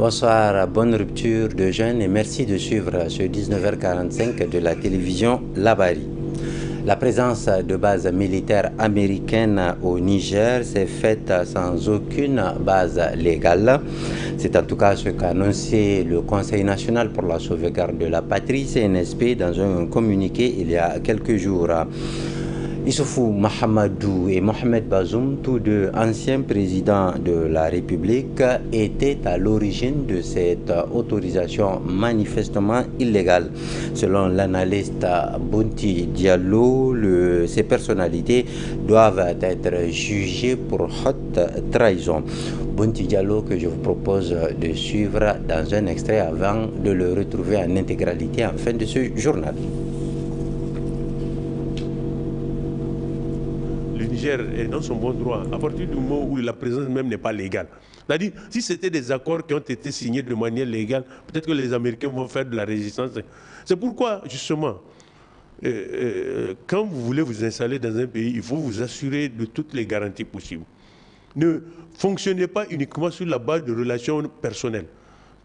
Bonsoir, bonne rupture de jeûne et merci de suivre ce 19h45 de la télévision Labari. La présence de bases militaires américaines au Niger s'est faite sans aucune base légale. C'est en tout cas ce qu'a annoncé le Conseil national pour la sauvegarde de la patrie, CNSP, dans un communiqué il y a quelques jours. Issoufou Mahamadou et Mohamed Bazoum, tous deux anciens présidents de la République, étaient à l'origine de cette autorisation manifestement illégale. Selon l'analyste Bounti Diallo, ces personnalités doivent être jugées pour haute trahison. Bounti Diallo que je vous propose de suivre dans un extrait avant de le retrouver en intégralité en fin de ce journal. Est dans son bon droit, à partir du moment où la présence même n'est pas légale. C'est-à-dire, si c'était des accords qui ont été signés de manière légale, peut-être que les Américains vont faire de la résistance. C'est pourquoi, justement, quand vous voulez vous installer dans un pays, il faut vous assurer de toutes les garanties possibles. Ne fonctionnez pas uniquement sur la base de relations personnelles.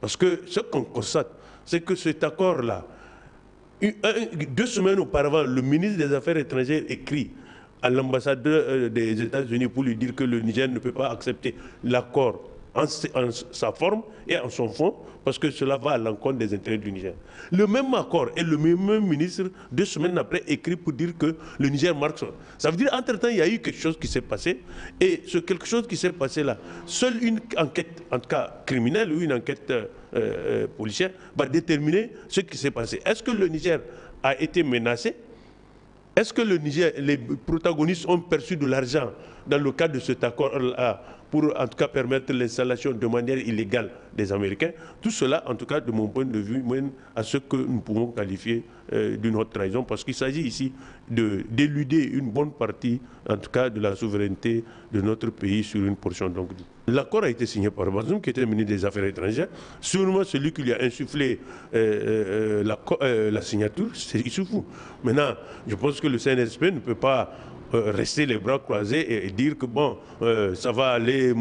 Parce que ce qu'on constate, c'est que cet accord-là, 2 semaines auparavant, le ministre des Affaires étrangères écrit à l'ambassadeur des États-Unis pour lui dire que le Niger ne peut pas accepter l'accord en sa forme et en son fond, parce que cela va à l'encontre des intérêts du Niger. Le même accord et le même ministre, 2 semaines après, écrit pour dire que le Niger marque ça. Ça veut dire, entre-temps, il y a eu quelque chose qui s'est passé, et ce quelque chose qui s'est passé là, seule une enquête, en tout cas criminelle, ou une enquête policière, va déterminer ce qui s'est passé. Est-ce que le Niger a été menacé? Est-ce que le Niger, les protagonistes ont perçu de l'argent dans le cadre de cet accord-là pour en tout cas permettre l'installation de manière illégale des Américains? Tout cela, en tout cas de mon point de vue, mène à ce que nous pouvons qualifier d'une haute trahison, parce qu'il s'agit ici d'éluder une bonne partie, en tout cas de la souveraineté de notre pays sur une portion. Donc, l'accord a été signé par Bazoum, qui était ministre des Affaires étrangères. Sûrement celui qui lui a insufflé la signature, c'est Issoufou. Maintenant, je pense que le CNSP ne peut pas rester les bras croisés et dire que bon, ça va aller,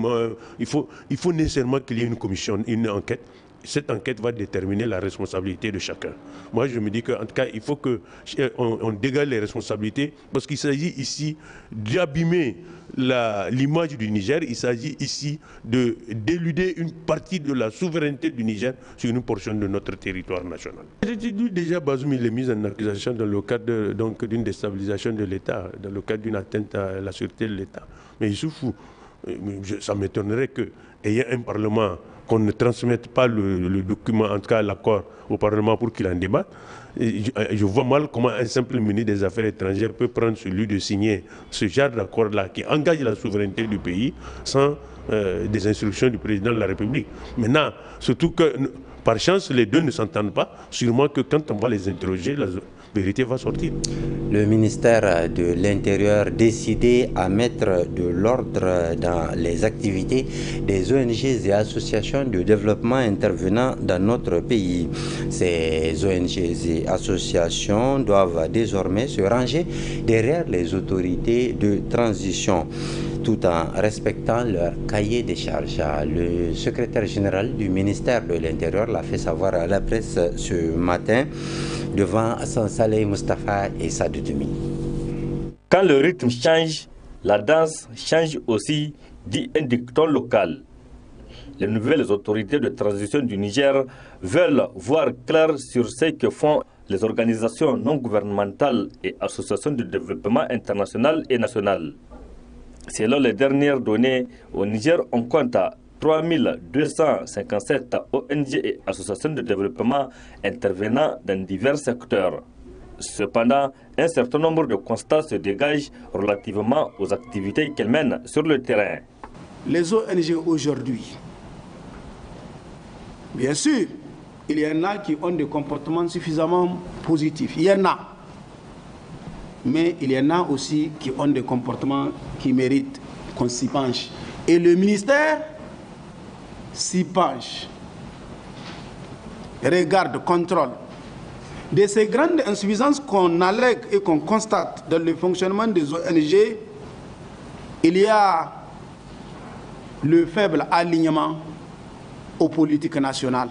il faut nécessairement qu'il y ait une commission, une enquête. Cette enquête va déterminer la responsabilité de chacun. Moi, je me dis qu'en tout cas, il faut qu'on dégage les responsabilités, parce qu'il s'agit ici d'abîmer l'image du Niger. Il s'agit ici d'éluder une partie de la souveraineté du Niger sur une portion de notre territoire national. J'ai dit déjà, Bazoum, il est mis en accusation dans le cadre d'une déstabilisation de l'État, dans le cadre d'une atteinte à la sûreté de l'État. Mais Issoufou, ça m'étonnerait qu'ayant un Parlement, qu'on ne transmette pas le document, en tout cas l'accord, au Parlement pour qu'il en débatte. Je vois mal comment un simple ministre des Affaires étrangères peut prendre celui de signer ce genre d'accord-là qui engage la souveraineté du pays sans des instructions du président de la République. Maintenant, surtout que par chance, les deux ne s'entendent pas, sûrement que quand on va les interroger, la vérité va sortir. Le ministère de l'Intérieur décidé à mettre de l'ordre dans les activités des ONG et associations de développement intervenant dans notre pays. Ces ONG et associations doivent désormais se ranger derrière les autorités de transition, tout en respectant leur cahier des charges. Le secrétaire général du ministère de l'Intérieur l'a fait savoir à la presse ce matin devant Hassan Saleh Mustafa et Sadou Dumi. Quand le rythme change, la danse change aussi, dit un dicton local. Les nouvelles autorités de transition du Niger veulent voir clair sur ce que font les organisations non gouvernementales et associations de développement international et national. Selon les dernières données, au Niger, on compte 3257 ONG et associations de développement intervenant dans divers secteurs. Cependant, un certain nombre de constats se dégagent relativement aux activités qu'elles mènent sur le terrain. Les ONG aujourd'hui, bien sûr, il y en a qui ont des comportements suffisamment positifs. Il y en a. Mais il y en a aussi qui ont des comportements qui méritent qu'on s'y penche. Et le ministère s'y penche, regarde, contrôle. De ces grandes insuffisances qu'on allègue et qu'on constate dans le fonctionnement des ONG, il y a le faible alignement aux politiques nationales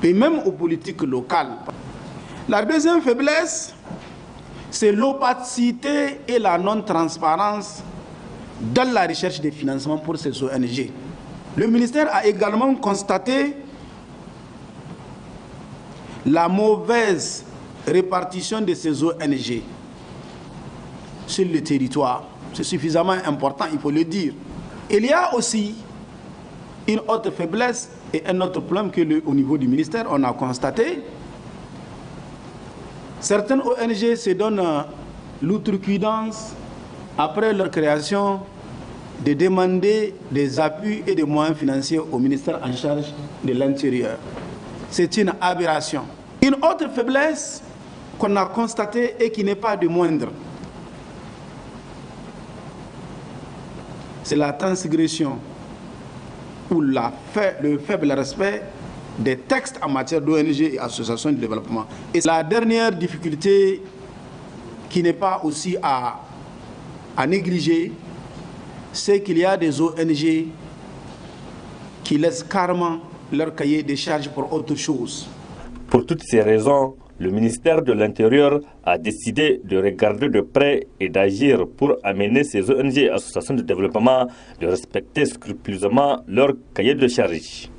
et même aux politiques locales. La deuxième faiblesse, c'est l'opacité et la non-transparence dans la recherche des financements pour ces ONG. Le ministère a également constaté la mauvaise répartition de ces ONG sur le territoire. C'est suffisamment important, il faut le dire. Il y a aussi une autre faiblesse et un autre problème que au niveau du ministère, on a constaté. Certaines ONG se donnent l'outrecuidance, après leur création, de demander des appuis et des moyens financiers au ministère en charge de l'Intérieur. C'est une aberration. Une autre faiblesse qu'on a constatée et qui n'est pas de moindre, c'est la transgression ou le faible respect des textes en matière d'ONG et associations de développement. Et la dernière difficulté qui n'est pas aussi à négliger, c'est qu'il y a des ONG qui laissent carrément leur cahier des charges pour autre chose. Pour toutes ces raisons, le ministère de l'Intérieur a décidé de regarder de près et d'agir pour amener ces ONG et associations de développement de respecter scrupuleusement leur cahier de charges.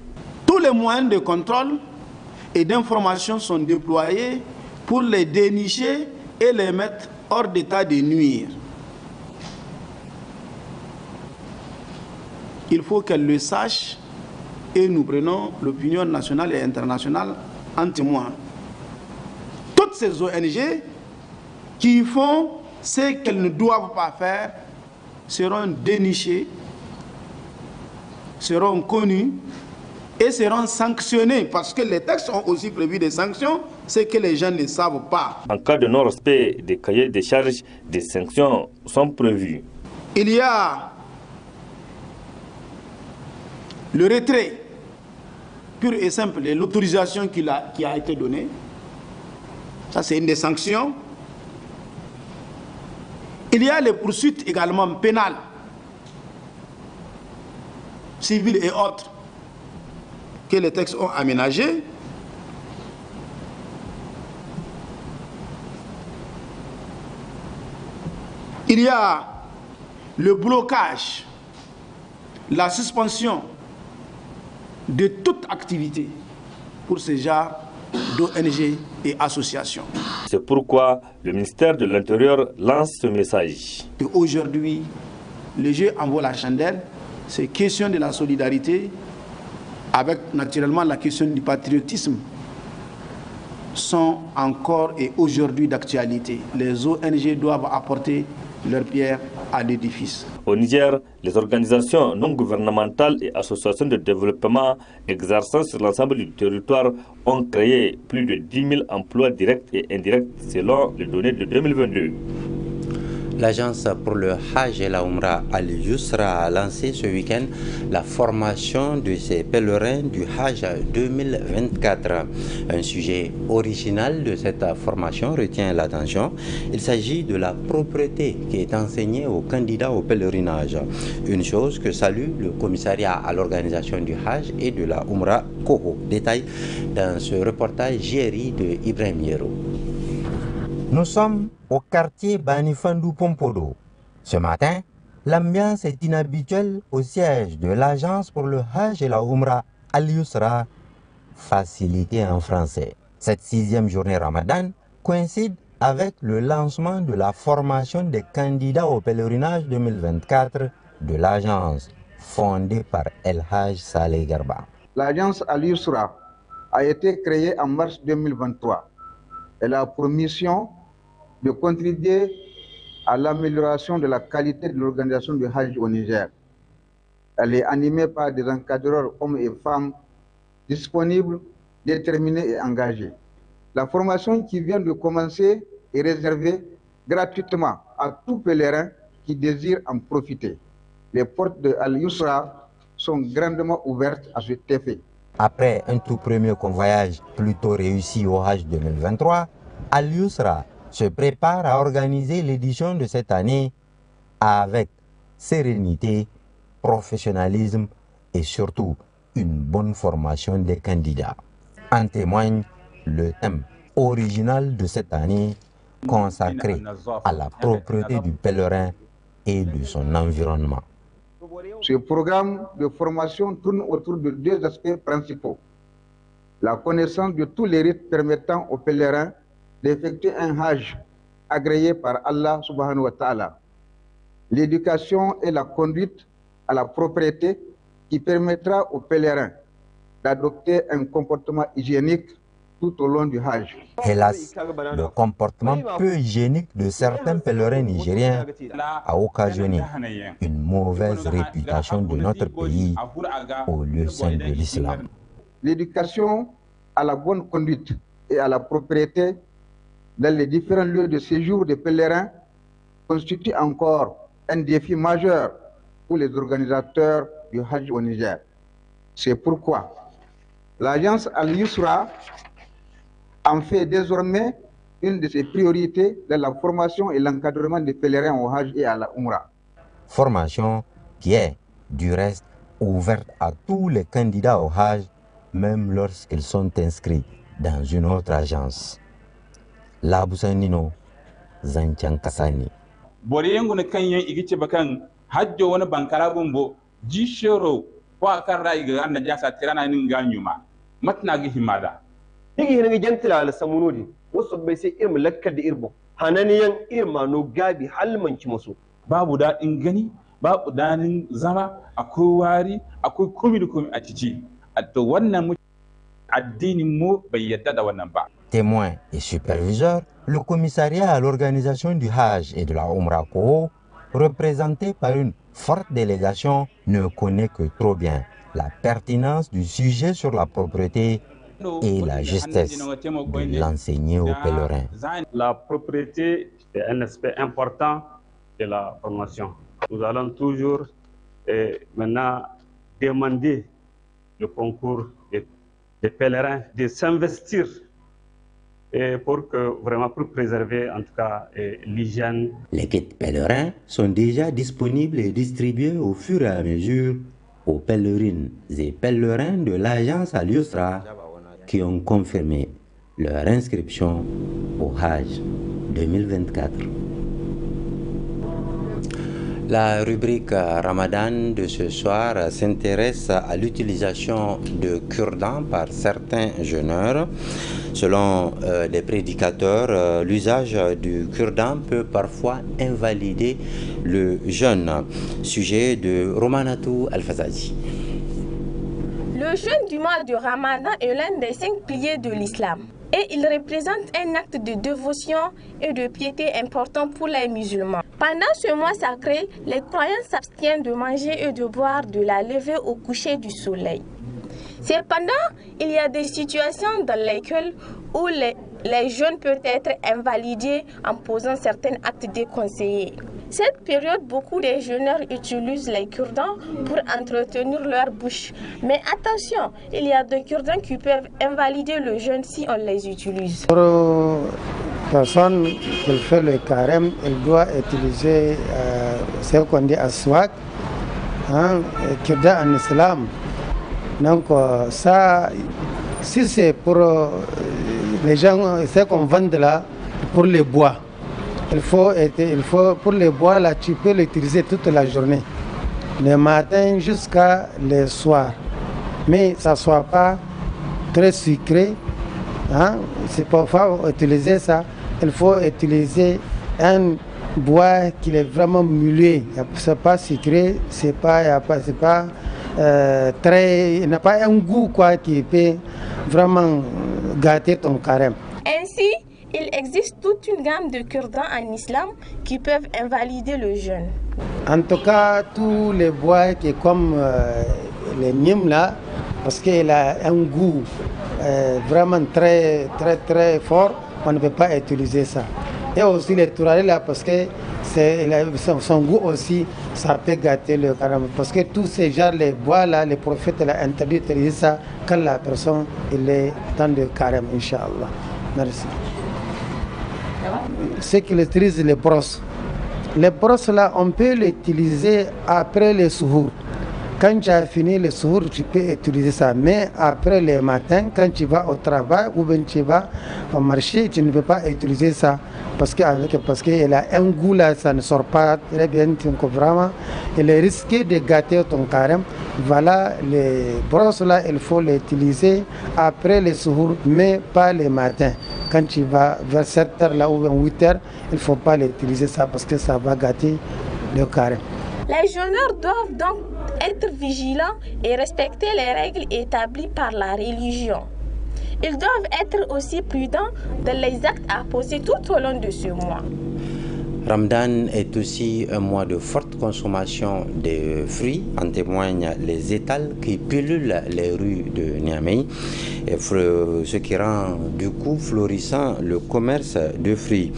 Tous les moyens de contrôle et d'information sont déployés pour les dénicher et les mettre hors d'état de nuire. Il faut qu'elles le sachent et nous prenons l'opinion nationale et internationale en témoin. Toutes ces ONG qui font ce qu'elles ne doivent pas faire seront dénichées, seront connues et seront sanctionnées parce que les textes ont aussi prévu des sanctions, ce que les gens ne savent pas. En cas de non-respect des cahiers des charges, des sanctions sont prévues. Il y a le retrait pur et simple de l'autorisation qui a été donnée. Ça, c'est une des sanctions. Il y a les poursuites également pénales, civiles et autres, que les textes ont aménagées. Il y a le blocage, la suspension de toute activité pour ce genre d'ONG et associations. C'est pourquoi le ministère de l'Intérieur lance ce message. Aujourd'hui, le jeu en vaut la chandelle. C'est question de la solidarité avec naturellement la question du patriotisme sont encore et aujourd'hui d'actualité. Les ONG doivent apporter leur pierre à l'édifice. Au Niger, les organisations non gouvernementales et associations de développement exerçant sur l'ensemble du territoire ont créé plus de 10 000 emplois directs et indirects selon les données de 2022. L'agence pour le Hajj et la Umrah Al-Yusra a lancé ce week-end la formation de ses pèlerins du Hajj 2024. Un sujet original de cette formation retient l'attention. Il s'agit de la propreté qui est enseignée aux candidats au pèlerinage. Une chose que salue le commissariat à l'organisation du Hajj et de la Umrah Koho. Détail dans ce reportage JRI de Ibrahim Yero. Nous sommes au quartier Banifandou Pompodo. Ce matin, l'ambiance est inhabituelle au siège de l'agence pour le Hajj et la Umrah Al-Yusra, facilité en français. Cette 6e journée Ramadan coïncide avec le lancement de la formation des candidats au pèlerinage 2024 de l'agence, fondée par El Hajj Saleh Garba. L'agence Al-Yusra a été créée en mars 2023. Elle a pour mission de contribuer à l'amélioration de la qualité de l'organisation du Hajj au Niger. Elle est animée par des encadreurs hommes et femmes disponibles, déterminés et engagés. La formation qui vient de commencer est réservée gratuitement à tout pèlerin qui désire en profiter. Les portes de Al-Yusra sont grandement ouvertes à cet effet. Après un tout premier convoyage plutôt réussi au Hajj 2023, Al-Yusra se prépare à organiser l'édition de cette année avec sérénité, professionnalisme et surtout une bonne formation des candidats. En témoigne le thème original de cette année consacré à la propreté du pèlerin et de son environnement. Ce programme de formation tourne autour de deux aspects principaux. La connaissance de tous les rites permettant aux pèlerins d'effectuer un hajj agréé par Allah subhanahu wa ta'ala. L'éducation et la conduite à la propriété qui permettra aux pèlerins d'adopter un comportement hygiénique tout au long du hajj. Hélas, le comportement peu hygiénique de certains pèlerins nigériens a occasionné une mauvaise réputation de notre pays au lieu saint de l'islam. L'éducation à la bonne conduite et à la propriété dans les différents lieux de séjour des pèlerins constitue encore un défi majeur pour les organisateurs du Hajj au Niger. C'est pourquoi l'agence Al-Yusra en fait désormais une de ses priorités dans la formation et l'encadrement des pèlerins au Hajj et à la Umrah. Formation qui est, du reste, ouverte à tous les candidats au Hajj, même lorsqu'ils sont inscrits dans une autre agence. Labousanino, Zanchan Kassani. Boriyengu ne kan yen igice bakan hajjo wani bankara bumbo jishoro ko akarra iga anna jasa tirana nin ganyuma matna gi himada digi hina jantila al samunodi wasu bai sai irin lakkar da irbo hananiyan irma no gabi halmanci musu babu dadin gani babu danin zama akwai wari akwai komi a cici to wannan addinin mu bai yadda da wannan ba. Témoin et superviseur, le commissariat à l'organisation du Hajj et de la Umrah Koho, représenté par une forte délégation, ne connaît que trop bien la pertinence du sujet sur la propreté et la justesse de l'enseigner aux pèlerins. La propriété est un aspect important de la formation. Nous allons toujours maintenant demander le concours des pèlerins de s'investir pour préserver en tout cas l'hygiène. Les kits pèlerins sont déjà disponibles et distribués au fur et à mesure aux pèlerines et pèlerins de l'agence Al-Yusra qui ont confirmé leur inscription au Hajj 2024. La rubrique Ramadan de ce soir s'intéresse à l'utilisation de cure-dents par certains jeûneurs. Selon des prédicateurs, l'usage du cure-dent peut parfois invalider le jeûne. Sujet de Romanatou Al-Fazazi. Le jeûne du mois de Ramadan est l'un des 5 piliers de l'islam et il représente un acte de dévotion et de piété important pour les musulmans. Pendant ce mois sacré, les croyants s'abstiennent de manger et de boire de la levée au coucher du soleil. Cependant, il y a des situations dans lesquelles où les jeûnes peuvent être invalidés en posant certains actes déconseillés. Cette période, beaucoup de jeûneurs utilisent les cure-dents pour entretenir leur bouche. Mais attention, il y a des cure-dents qui peuvent invalider le jeûne si on les utilise. Pour personne qui fait le carême, elle doit utiliser ce qu'on dit aswak, cure-dent en islam. Donc ça, si c'est pour les gens, c'est qu'on vend là pour les bois. Il faut pour les bois là, tu peux l'utiliser toute la journée, le matin jusqu'à le soir. Mais ça ne soit pas très sucré. C'est pour utiliser ça. Il faut utiliser un bois qui est vraiment mulet. C'est pas sucré, c'est pas très, il n'a pas un goût quoi qui peut vraiment gâter ton carême. Ainsi, il existe toute une gamme de cure-dents en islam qui peuvent invalider le jeûne. En tout cas, tous les bois qui comme les nimes là, parce qu'il a un goût vraiment très fort, on ne peut pas utiliser ça. Et aussi les tourales là, parce que son goût aussi, ça peut gâter le carême. Parce que tous ces genres, les bois là, les prophètes ont interdit d'utiliser ça quand la personne est dans le carême, Inch'Allah. Merci. Ceux qui utilisent les brosses. Les brosses là, on peut les utiliser après les souhour. Quand tu as fini le sourd, tu peux utiliser ça. Mais après le matin, quand tu vas au travail ou bien tu vas au marché, tu ne peux pas utiliser ça. Parce qu'il a un goût là, ça ne sort pas très bien. Donc vraiment, il est risqué de gâter ton carême. Voilà, les brosses là, il faut les utiliser après le sourd, mais pas le matin. Quand tu vas vers 7h là ou vers 8h, il ne faut pas l'utiliser ça parce que ça va gâter le carême. Les jeûneurs doivent donc être vigilants et respecter les règles établies par la religion. Ils doivent être aussi prudents dans les actes à poser tout au long de ce mois. Ramadan est aussi un mois de forte consommation de fruits, en témoignent les étals qui pullulent les rues de Niamey, ce qui rend du coup florissant le commerce de fruits.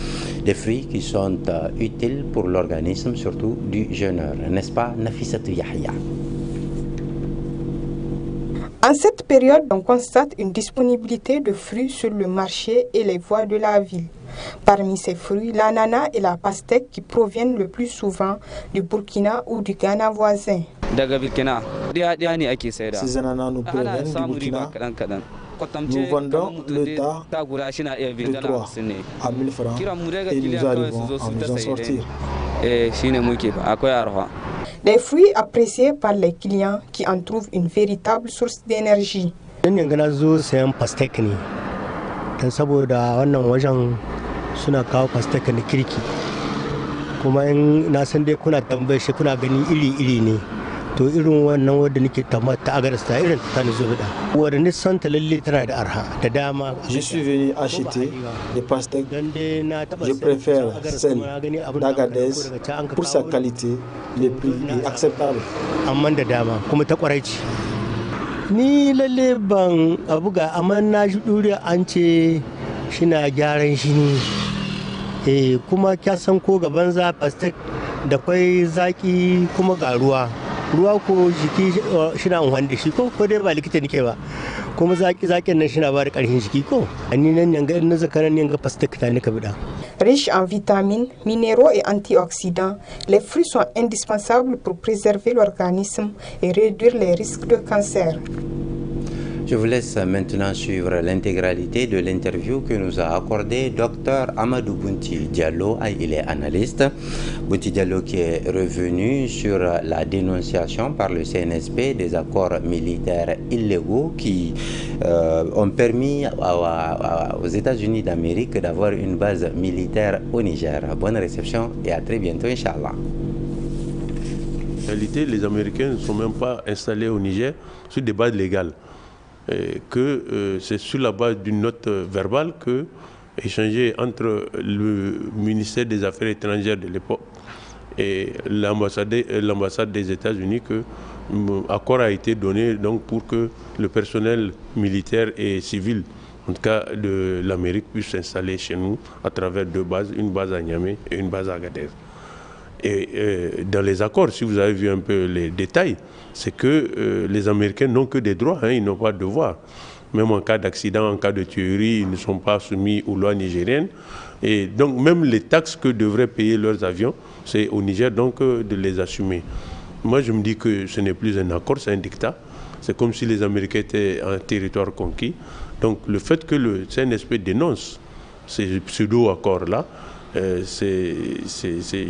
Des fruits qui sont utiles pour l'organisme, surtout du jeûneur, n'est-ce pas Nafissatou Yahya? En cette période, on constate une disponibilité de fruits sur le marché et les voies de la ville. Parmi ces fruits, l'ananas et la pastèque qui proviennent le plus souvent du Burkina ou du Ghana voisin. Ces ananas nous proviennent du Burkina. Nous vendons le tas de 3 à 1000 francs et nous arrivons à nous en sortir. Des fruits appréciés par les clients qui en trouvent une véritable source d'énergie. Suna kawo pastaka na kirki kuma in na san dai kuna tambayar shi kuna gani iri ne to irin wannan wanda nake tamata a garasta irin ta ne zo da wanda ne san ta lalle tana da arha da dama. Je suis venu acheter des pastèques. Je préfère celle d'Agadez pour sa qualité, le prix est acceptable. Amma da dama kuma ta kwarai ce. Ni lalle ban abuga amma na ji duriya an ce shina gyaran shi ne kuma kya san ko gaban za plastic da kwai zaki kuma ga ruwa ko jiki shina amfani da shi ko dai ba likita nake ba kuma zakin nan shina ba da karfin jiki ko ani nan yanga in zakaran yanga plastic ta nika bida. Riches en vitamines, minéraux et antioxydants, les fruits sont indispensables pour préserver l'organisme et réduire les risques de cancer. Je vous laisse maintenant suivre l'intégralité de l'interview que nous a accordé Dr Amadou Bounti Diallo. Il est analyste. Bounti Diallo qui est revenu sur la dénonciation par le CNSP des accords militaires illégaux qui ont permis aux États-Unis d'Amérique d'avoir une base militaire au Niger. Bonne réception et à très bientôt, Inch'Allah. En réalité, les Américains ne sont même pas installés au Niger sur des bases légales. C'est sur la base d'une note verbale que, échangée entre le ministère des Affaires étrangères de l'époque et l'ambassade des États-Unis, que l'accord a été donné donc, pour que le personnel militaire et civil, en tout cas de l'Amérique, puisse s'installer chez nous à travers 2 bases, une base à Niamey et une base à Agadez. Et dans les accords, si vous avez vu un peu les détails, c'est que les Américains n'ont que des droits, ils n'ont pas de devoirs. Même en cas d'accident, en cas de tuerie, ils ne sont pas soumis aux lois nigériennes. Et donc même les taxes que devraient payer leurs avions, c'est au Niger donc de les assumer. Moi je me dis que ce n'est plus un accord, c'est un dictat. C'est comme si les Américains étaient un territoire conquis. Donc le fait que le CNSP dénonce ces pseudo-accords-là, c'est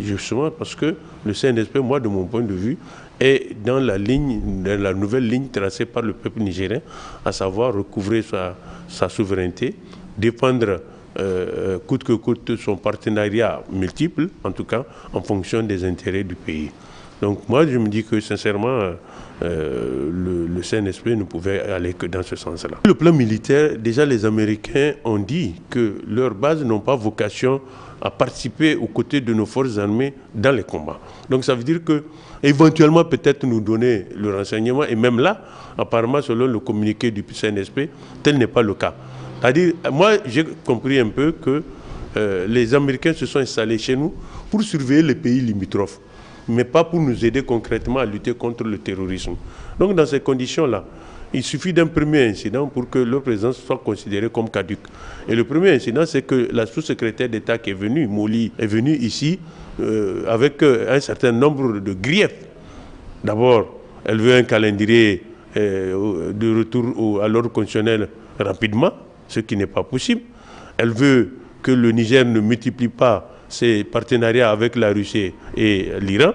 justement parce que le CNSP, moi de mon point de vue, est dans la nouvelle ligne tracée par le peuple nigérien, à savoir recouvrer sa souveraineté, défendre coûte que coûte son partenariat multiple, en tout cas en fonction des intérêts du pays. Donc moi je me dis que sincèrement le CNSP ne pouvait aller que dans ce sens-là. Le plan militaire, déjà les Américains ont dit que leurs bases n'ont pas vocation à participer aux côtés de nos forces armées dans les combats. Donc ça veut dire que éventuellement peut-être nous donner le renseignement, et même là, apparemment selon le communiqué du CNSP, tel n'est pas le cas. C'est-à-dire, moi j'ai compris un peu que les Américains se sont installés chez nous pour surveiller les pays limitrophes, mais pas pour nous aider concrètement à lutter contre le terrorisme. Donc dans ces conditions-là, il suffit d'un premier incident pour que leur présence soit considérée comme caduque. Et le premier incident, c'est que la sous-secrétaire d'État qui est venue, Moli, est venue ici avec un certain nombre de griefs. D'abord, Elle veut un calendrier de retour à l'ordre constitutionnel rapidement, ce qui n'est pas possible. Elle veut que le Niger ne multiplie pas ses partenariats avec la Russie et l'Iran.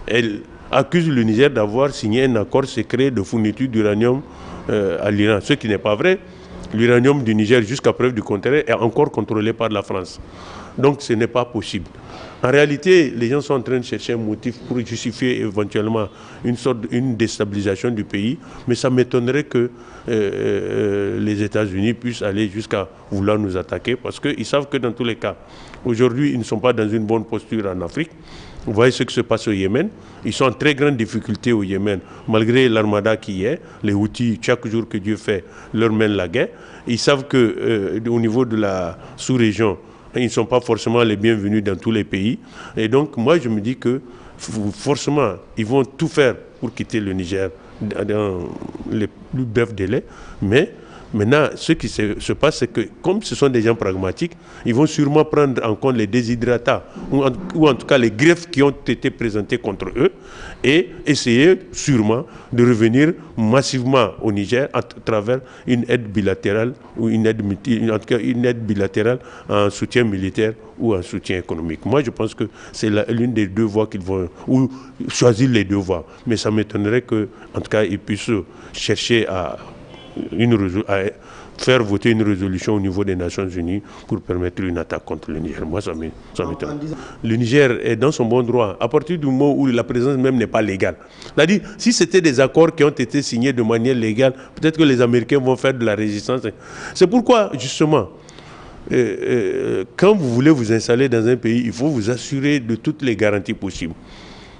Elle accuse le Niger d'avoir signé un accord secret de fourniture d'uranium à l'Iran, ce qui n'est pas vrai. L'uranium du Niger, jusqu'à preuve du contraire, est encore contrôlé par la France. Donc ce n'est pas possible. En réalité, les gens sont en train de chercher un motif pour justifier éventuellement une déstabilisation du pays, mais ça m'étonnerait que les États-Unis puissent aller jusqu'à vouloir nous attaquer, parce qu'ils savent que dans tous les cas, aujourd'hui, ils ne sont pas dans une bonne posture en Afrique. Vous voyez ce qui se passe au Yémen. Ils sont en très grande difficulté au Yémen, malgré l'armada qui y est. Les Houthis, chaque jour que Dieu fait, leur mènent la guerre. Ils savent qu'au niveau de la sous-région, ils ne sont pas forcément les bienvenus dans tous les pays. Et donc, moi, je me dis que forcément, ils vont tout faire pour quitter le Niger dans les plus brefs délais. Mais maintenant, ce qui se passe, c'est que comme ce sont des gens pragmatiques, ils vont sûrement prendre en compte les déshydratats ou en tout cas les greffes qui ont été présentés contre eux et essayer sûrement de revenir massivement au Niger à travers une aide bilatérale ou une aide bilatérale en soutien militaire ou en soutien économique. Moi, je pense que c'est l'une des deux voies qu'ils vont, ou choisir les deux voies. Mais ça m'étonnerait qu'en tout cas, ils puissent chercher à faire voter une résolution au niveau des Nations Unies pour permettre une attaque contre le Niger. Moi, ça m'étonne. Le Niger est dans son bon droit à partir du moment où la présence même n'est pas légale. C'est-à-dire, si c'était des accords qui ont été signés de manière légale, peut-être que les Américains vont faire de la résistance. C'est pourquoi, justement, quand vous voulez vous installer dans un pays, il faut vous assurer de toutes les garanties possibles.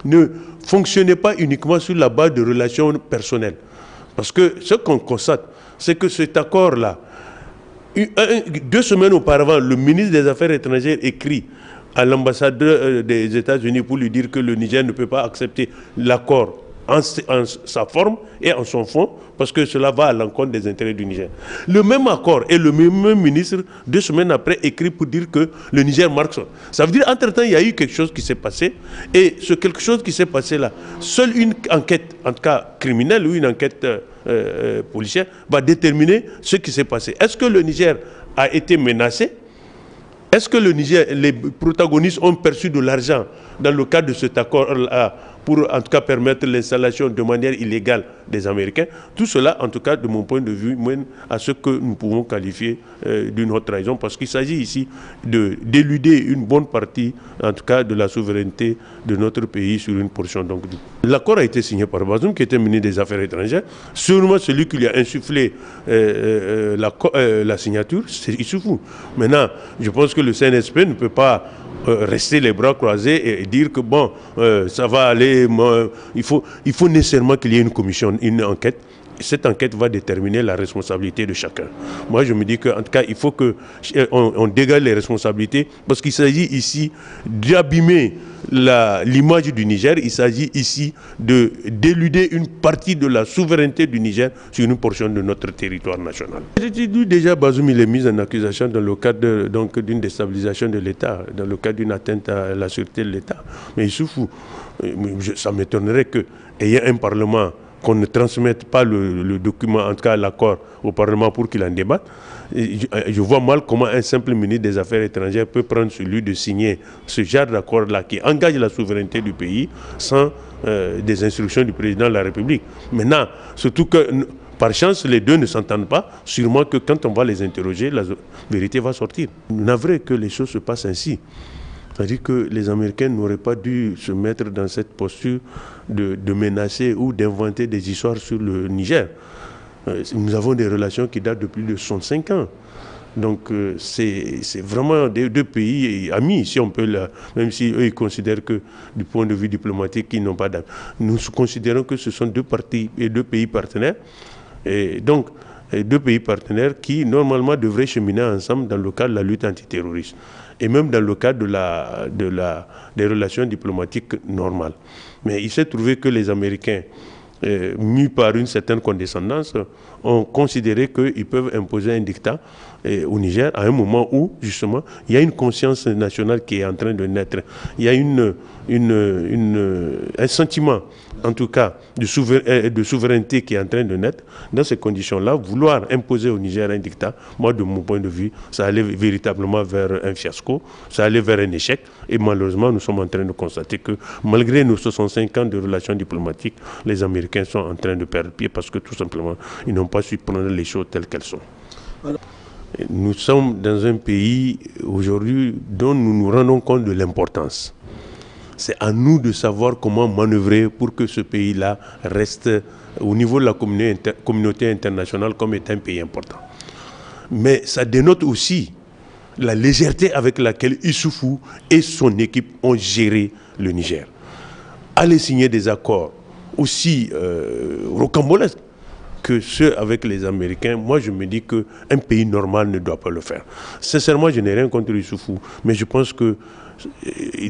Ne fonctionnez pas uniquement sur la base de relations personnelles. Parce que ce qu'on constate, c'est que cet accord-là, 2 semaines auparavant, le ministre des Affaires étrangères écrit à l'ambassadeur des États-Unis pour lui dire que le Niger ne peut pas accepter l'accord en sa forme et en son fond, parce que cela va à l'encontre des intérêts du Niger. Le même accord et le même ministre, 2 semaines après, écrit pour dire que le Niger marque son. Ça veut dire, entre-temps, il y a eu quelque chose qui s'est passé, et ce quelque chose qui s'est passé là, seule une enquête, en tout cas criminelle, ou une enquête policière, va déterminer ce qui s'est passé. Est-ce que le Niger a été menacé? Est-ce que le Niger, les protagonistes ont perçu de l'argent dans le cadre de cet accord-là pour en tout cas permettre l'installation de manière illégale des Américains? Tout cela, en tout cas, de mon point de vue, mène à ce que nous pouvons qualifier d'une haute trahison, parce qu'il s'agit ici d'éluder une bonne partie, en tout cas, de la souveraineté de notre pays sur une portion. Donc, l'accord a été signé par Bazoum, qui était ministre des Affaires étrangères. Sûrement, celui qui lui a insufflé la signature, c'est Issoufou. Maintenant, je pense que le CNSP ne peut pas rester les bras croisés et dire que bon, ça va aller, il faut nécessairement qu'il y ait une commission, une enquête. Cette enquête va déterminer la responsabilité de chacun. Moi, je me dis qu'en tout cas, il faut qu'on dégage les responsabilités, parce qu'il s'agit ici d'abîmer l'image du Niger. Il s'agit ici d'éluder une partie de la souveraineté du Niger sur une portion de notre territoire national. J'ai dit déjà, Bazoum, il est mis en accusation dans le cadre d'une déstabilisation de l'État, dans le cadre d'une atteinte à la sûreté de l'État. Mais il souffre. Ça m'étonnerait qu'il y ait un Parlement, qu'on ne transmette pas le document, en tout cas l'accord, au Parlement pour qu'il en débatte. Je vois mal comment un simple ministre des Affaires étrangères peut prendre celui de signer ce genre d'accord-là qui engage la souveraineté du pays sans des instructions du président de la République. Maintenant, surtout que par chance, les deux ne s'entendent pas, sûrement que quand on va les interroger, la vérité va sortir. Navré que les choses se passent ainsi. C'est-à-dire que les Américains n'auraient pas dû se mettre dans cette posture de menacer ou d'inventer des histoires sur le Niger. Nous avons des relations qui datent de plus de 65 ans. Donc c'est vraiment deux pays amis, si on peut même si eux ils considèrent que du point de vue diplomatique ils n'ont pas d'amis. Nous considérons que ce sont deux pays partenaires. Et donc, 2 pays partenaires qui, normalement, devraient cheminer ensemble dans le cadre de la lutte antiterroriste et même dans le cadre des relations diplomatiques normales. Mais il s'est trouvé que les Américains, mus par une certaine condescendance, ont considéré qu'ils peuvent imposer un dictat au Niger à un moment où, justement, il y a une conscience nationale qui est en train de naître. Il y a un sentiment en tout cas, de souveraineté qui est en train de naître, dans ces conditions-là, vouloir imposer au Niger un dictat, moi, de mon point de vue, ça allait véritablement vers un fiasco, ça allait vers un échec. Et malheureusement, nous sommes en train de constater que, malgré nos 65 ans de relations diplomatiques, les Américains sont en train de perdre pied parce que, tout simplement, ils n'ont pas su prendre les choses telles qu'elles sont. Nous sommes dans un pays, aujourd'hui, dont nous nous rendons compte de l'importance. C'est à nous de savoir comment manœuvrer pour que ce pays-là reste au niveau de la communauté internationale comme étant un pays important. Mais ça dénote aussi la légèreté avec laquelle Issoufou et son équipe ont géré le Niger. Aller signer des accords aussi rocambolesques que ceux avec les Américains, moi je me dis qu'un pays normal ne doit pas le faire. Sincèrement, je n'ai rien contre Issoufou, mais je pense que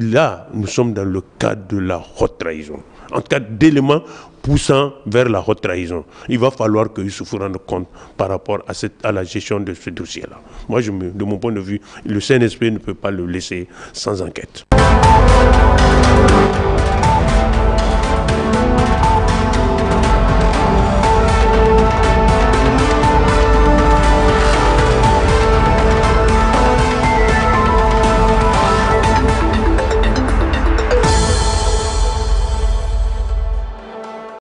là, nous sommes dans le cadre de la haute trahison. En tout cas, d'éléments poussant vers la haute trahison. Il va falloir que Issoufou rende compte par rapport à la gestion de ce dossier-là. Moi, de mon point de vue, le CNSP ne peut pas le laisser sans enquête.